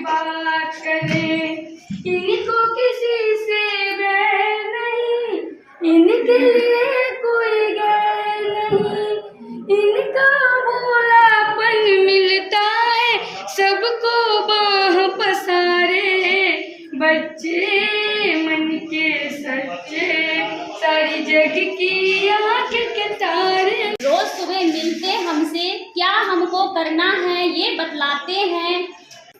बात करें, इनको किसी से बैर नहीं, इनके लिए कोई गैर नहीं, इनका भोलापन मिलता है सबको बाह पसारे, बच्चे मन के सच्चे सारी जग की आँख के तारे। रोज सुबह मिलते हमसे, क्या हमको करना है ये बतलाते हैं,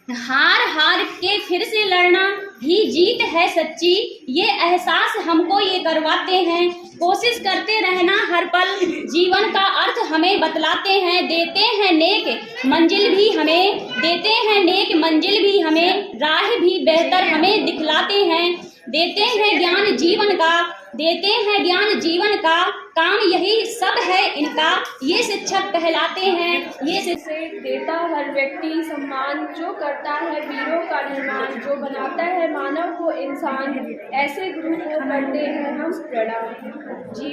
हार हार के फिर से लड़ना ही जीत है सच्ची, ये एहसास हमको ये करवाते हैं, कोशिश करते रहना हर पल जीवन का अर्थ हमें बतलाते हैं, देते हैं नेक मंजिल भी हमें, देते हैं नेक मंजिल भी हमें, राह भी बेहतर हमें दिखलाते हैं, देते हैं ज्ञान जीवन का, देते हैं ज्ञान जीवन का, काम यही सब है इनका, ये शिक्षक कहलाते हैं, ये शिक्षक देता हर व्यक्ति सम्मान, जो करता है वीरों का निर्माण, जो बनाता है मानव को इंसान, ऐसे गुरु को करते हैं हम प्रणाम। जी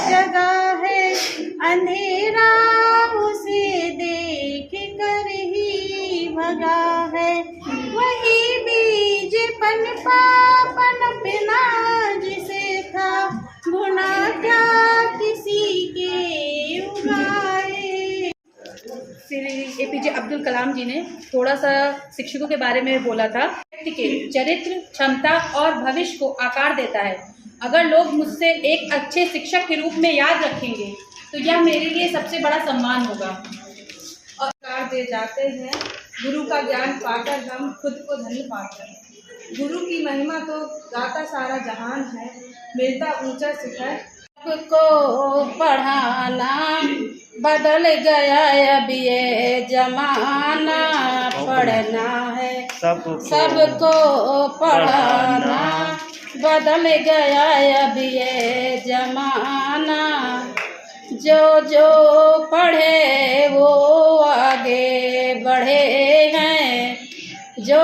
जगह है अंधेरा उसे देख कर ही भगा है, वही बीज पनपा पनपना जिसे था, गुना क्या किसी के उगाए। श्री APJ अब्दुल कलाम जी ने थोड़ा सा शिक्षकों के बारे में बोला था, व्यक्ति के चरित्र, क्षमता और भविष्य को आकार देता है। अगर लोग मुझसे एक अच्छे शिक्षक के रूप में याद रखेंगे तो यह मेरे लिए सबसे बड़ा सम्मान होगा। और आकार दे जाते हैं गुरु का ज्ञान पाकर हम खुद को धन्य पाते हैं, गुरु की महिमा तो गाता सारा जहान है, मिलता ऊंचा शिखर। सबको पढ़ाना बदल गया अब ये जमाना, पढ़ना है सबको पढ़ाना, बदल गया अब ये जमाना, जो जो पढ़े वो आगे बढ़े हैं, जो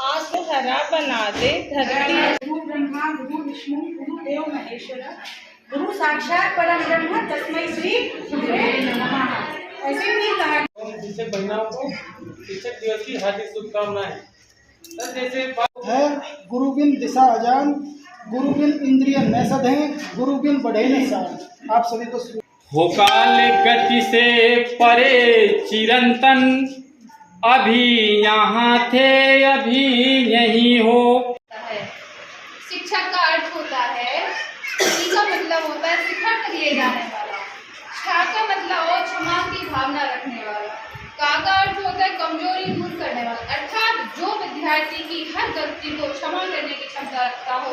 आज को हरा बना दे धरती। गुरु ब्रह्मा गुरु विष्णु गुरु देव महेश्वर, गुरु साक्षात परम ब्रह्म तस्मै श्री गुरुवे नमः। ऐसे ही कहा। शिक्षक बहनों को शिक्षक दिवस की हार्दिक शुभकामनाएं। सर जैसे है गुरु बिन दिशा अजान, गुरु बिन इंद्रिय न सधें, गुरु बिन बढ़े न सार। आप सभी को हो काल गति से परे चिरंतन, अभी यहाँ थे अभी यहीं हो। शिक्षक का अर्थ होता है, सी का मतलब होता है शिखर तक ले जाने वाला, क्षमा का मतलब हो क्षमा की भावना रखने वाला, का अर्थ होता है कमजोरी दूर करने वाला, अर्थात जो विद्यार्थी की हर गलती को क्षमा करने की क्षमता रखता हो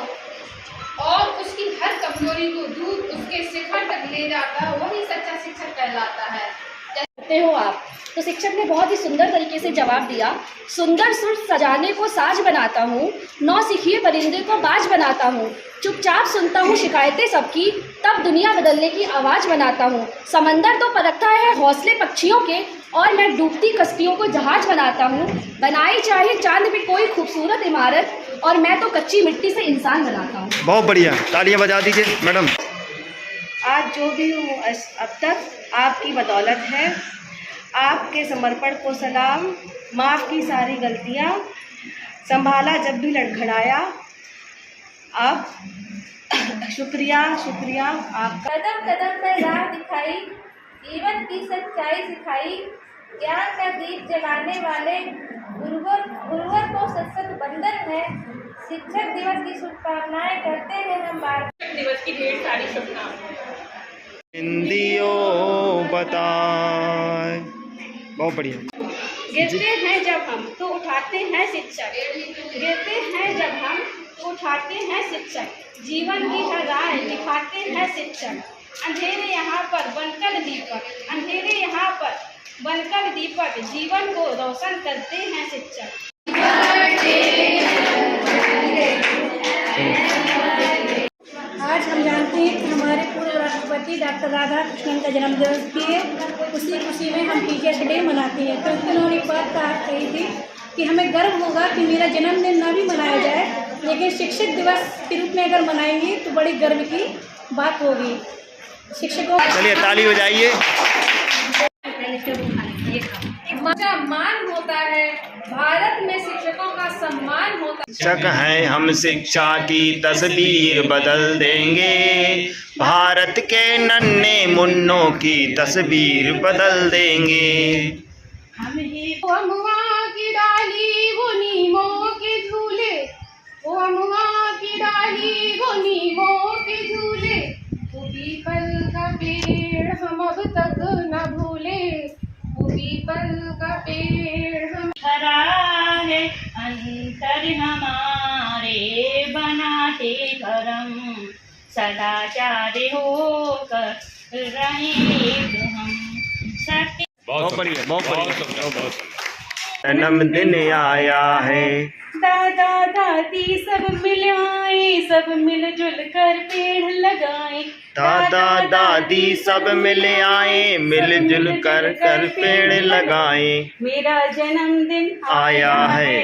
और उसकी हर कमजोरी को दूर उसके शिखर तक ले जाता है, वही सच्चा शिक्षक कहलाता है। करते हो आप? तो शिक्षक ने बहुत ही सुंदर तरीके से जवाब दिया, सुंदर सुर सजाने को साज बनाता हूँ, नौसिखिए परिंदे को बाज बनाता हूँ, चुपचाप सुनता हूँ शिकायतें सबकी, तब दुनिया बदलने की आवाज़ बनाता हूँ, समंदर तो परखता है हौसले पक्षियों के, और मैं डूबती कश्तियों को जहाज बनाता हूँ, बनाई चाहे चांद पे कोई खूबसूरत इमारत, और मैं तो कच्ची मिट्टी से इंसान बनाता हूँ। बहुत बढ़िया, तालियां बजा दीजिए मैडम। आज जो भी हूँ अब तक आपकी बदौलत है, आपके समर्पण को सलाम, माफ़ की सारी गलतियाँ, संभाला जब भी लड़खड़ाया, अब शुक्रिया शुक्रिया आपका। कदम कदम पर राह दिखाई, जीवन की सच्चाई सिखाई, ज्ञान का दीप जलाने वाले गुरुवर को सत बंधन है। शिक्षक दिवस की शुभकामनाएं करते हैं हम बार। शिक्षक दिवस की ढेर सारी शुभकामनाएं। हिंदियों बताए, बहुत बढ़िया। गिरते हैं जब हम तो उठाते हैं शिक्षक, गिरते हैं जब हम तो उठाते हैं शिक्षक, जीवन की हर राह दिखाते हैं शिक्षक, अंधेरे यहाँ पर बनकर दीपक, अंधेरे यहाँ पर बनकर दीपक, जीवन को रोशन करते हैं शिक्षक। आज हम जानते हैं कि हमारे पूर्व राष्ट्रपति डॉक्टर राधाकृष्णन का जन्मदिवस भी है, उसी खुशी में हम टीचर्स डे मनाते हैं। तो उन्होंने बात कही थी कि हमें गर्व होगा कि मेरा जन्मदिन ना भी मनाया जाए, लेकिन शिक्षक दिवस के रूप में अगर मनाएंगे तो बड़ी गर्व की बात होगी। शिक्षकों चलिए ताली हो जाइए। मान होता है, भारत में शिक्षकों का सम्मान होता है। शिक्षक हैं हम शिक्षा की तस्वीर बदल देंगे, भारत के नन्हे मुन्नों की तस्वीर बदल देंगे। वो अमुआ की डाली वो नीमों के झूले, वो अमुआ की डाली वो नीमों के झूले, वो पीपल का पेड़ हम अब तक न भूले, वो पीपल का पेड़ हम। हरा है अंतर हमारे बनाते करम, सदाचार होकर रहें हम सत्य। बहुत बढ़िया, बहुत बढ़िया। जन्मदिन आया है, दादा दादी सब मिल आए, सब मिलजुल कर पेड़ लगाए। दादा दादी सब मिल आए, मिलजुल कर पेड़ लगाए। मेरा जन्मदिन आया है,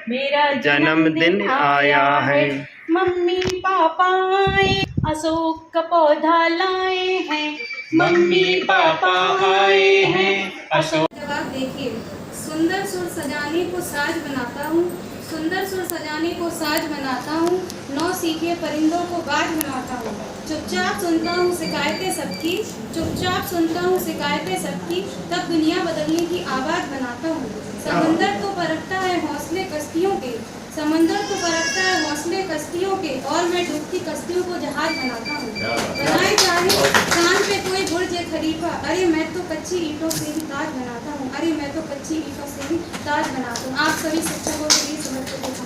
मेरा जन्मदिन आया है। मम्मी पापा आए, अशोक का पौधा लाए हैं। मम्मी पापा आए हैं अशोक। जवाब देखिए, सुंदर सुर सजाने को साज बनाता हूँ, सुंदर सुर सजाने को साज बनाता हूँ, नौ सीखे परिंदों को बाज बनाता हूँ। चुपचाप सुनता हूँ शिकायतें सबकी, चुपचाप सुनता हूँ शिकायतें सबकी, तब दुनिया बदलने की आवाज़ बनाता हूँ। समंदर को परखता है हौसले कश्तियों के, समंदर को परखता है हौसले कश्तियों के, और मैं डूबती कश्तियों को जहाज बनाता हूँ। बनाए चाहे चांद पे कोई बुर्ज खलीफा, अरे मैं तो कच्ची ईंटों से ही ताज बनाता हूँ, अरे मैं तो कच्ची ईंटों से ही ताज बनाता हूँ। आप सभी शिक्षकों के लिए समर्पित है।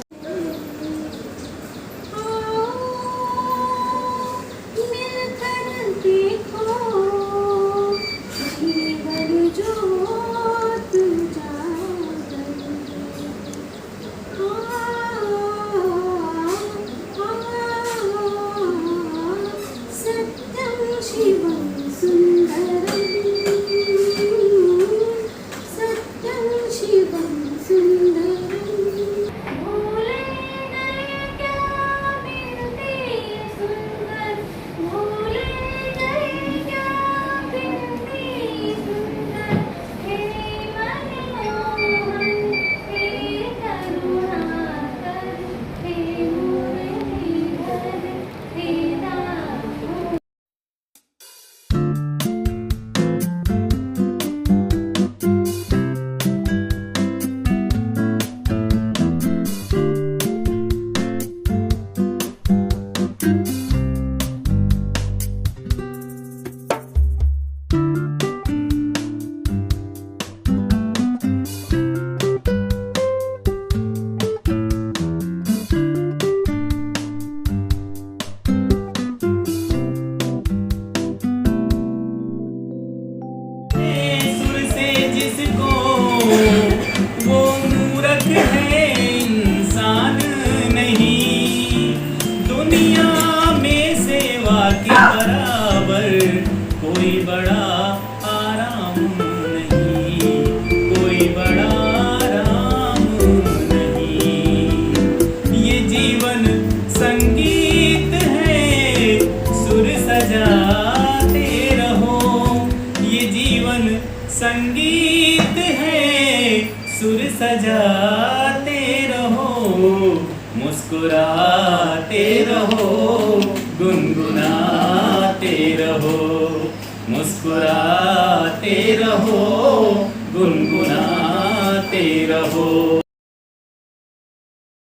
कोई बड़ा आराम नहीं, कोई बड़ा आराम नहीं। ये जीवन संगीत है, सुर सजाते रहो। ये जीवन संगीत है, सुर सजाते रहो। मुस्कुराते रहो, गुनगुनाते रहो। मुस्कुराते रहो, गुनगुनाते रहो।